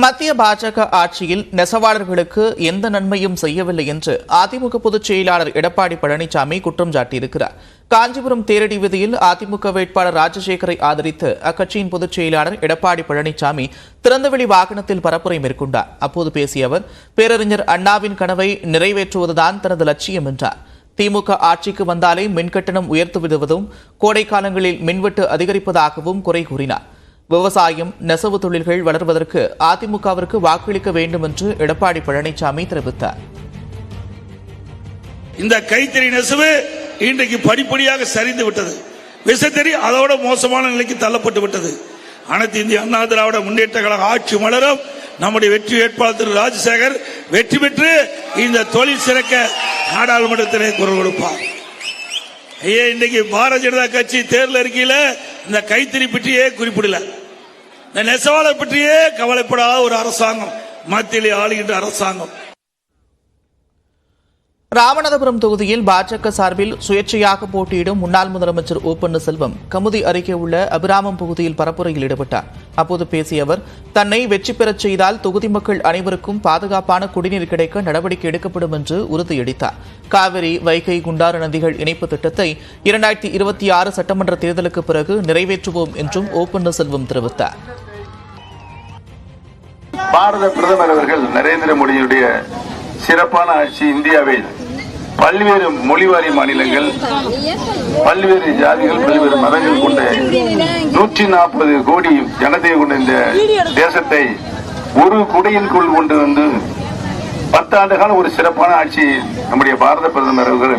மத்திய பாஜக ஆட்சியில் நெசவாளர்களுக்கு எந்த நன்மையும் செய்யவில்லை என்று அதிமுக பொதுச் செயலாளர் எடப்பாடி பழனிசாமி குற்றம் சாட்டியிருக்கிறார். காஞ்சிபுரம் தேரடி வீதியில் அதிமுக வேட்பாளர் ராஜசேகரை ஆதரித்து அக்கட்சியின் பொதுச் செயலாளர் எடப்பாடி பழனிசாமி திறந்தவெளி வாகனத்தில் பரப்புரை மேற்கொண்டார். அப்போது பேசிய அவர், பேரறிஞர் அண்ணாவின் கனவை நிறைவேற்றுவதுதான் தனது லட்சியம் என்றார். திமுக ஆட்சிக்கு வந்தாலே மின்கட்டணம் உயர்த்து விடுவதும் கோடை காலங்களில் மின்வெட்டு அதிகரிப்பதாகவும் குறை கூறினார். விவசாயம், நெசவு தொழில்கள் வளர்வதற்கு அதிமுகவிற்கு வாக்களிக்க வேண்டும் என்று எடப்பாடி பழனிசாமி தெரிவித்தார். இந்த கைத்தறி நெசவு இன்றைக்கு படிப்படியாக சரிந்து விட்டது. விசைத்தறி அதோட மோசமான நிலைக்கு தள்ளப்பட்டு விட்டது. அனைத்து இந்திய அண்ணா திராவிட முன்னேற்ற கழக ஆட்சி மலரும். நம்முடைய வெற்றி வேட்பாளர் திரு ராஜசேகர் வெற்றி பெற்று இந்த தொழில் சிறக்க நாடாளுமன்றத்திலே குரல் கொடுப்பார். இன்றைக்கு பாரதிய ஜனதா கட்சி தேர்தல் அறிக்கையில இந்த கைத்தறி பற்றியே குறிப்பிடல, இந்த நெசவாளர் பற்றியே கவலைப்படாத ஒரு அரசாங்கம், மத்தியிலே ஆளுகின்ற அரசாங்கம். ராமநாதபுரம் தொகுதியில் பாஜக சார்பில் சுயேட்சையாக போட்டியிடும் முன்னாள் முதலமைச்சர் ஓ பன்னீர்செல்வம் கமுதி அருகே உள்ள அபிராமம் பகுதியில் பரப்புரையில் ஈடுபட்டார். அப்போது பேசிய அவர், தன்னை வெற்றி பெறச் செய்தால் தொகுதி மக்கள் அனைவருக்கும் பாதுகாப்பான குடிநீர் கிடைக்க நடவடிக்கை எடுக்கப்படும் என்று உறுதியளித்தார். காவிரி, வைகை, குண்டாறு நதிகள் இணைப்பு திட்டத்தை 2026 சட்டமன்ற தேர்தலுக்கு பிறகு நிறைவேற்றுவோம் என்றும் ஓ பன்னீர்செல்வம் தெரிவித்தார். பாரத பிரதமர் அவர்கள் நரேந்திர மோடியுடைய சிறப்பான ஆட்சி இந்தியாவில் பல்வேறு மொழிவாரி மாநிலங்கள், பல்வேறு ஜாதிகள், பல்வேறு மதங்கள் கொண்ட 140 கோடி ஜனதையை கொண்ட இந்த தேசத்தை ஒரு குடையின் கீழ் கொண்டு வந்து 10 ஆண்டு காலம் ஒரு சிறப்பான ஆட்சி நம்முடைய பாரத பிரதமர் அவர்கள்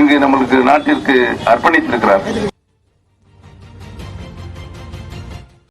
இங்கு நம்மளுக்கு நாட்டிற்கு அர்ப்பணித்திருக்கிறார்.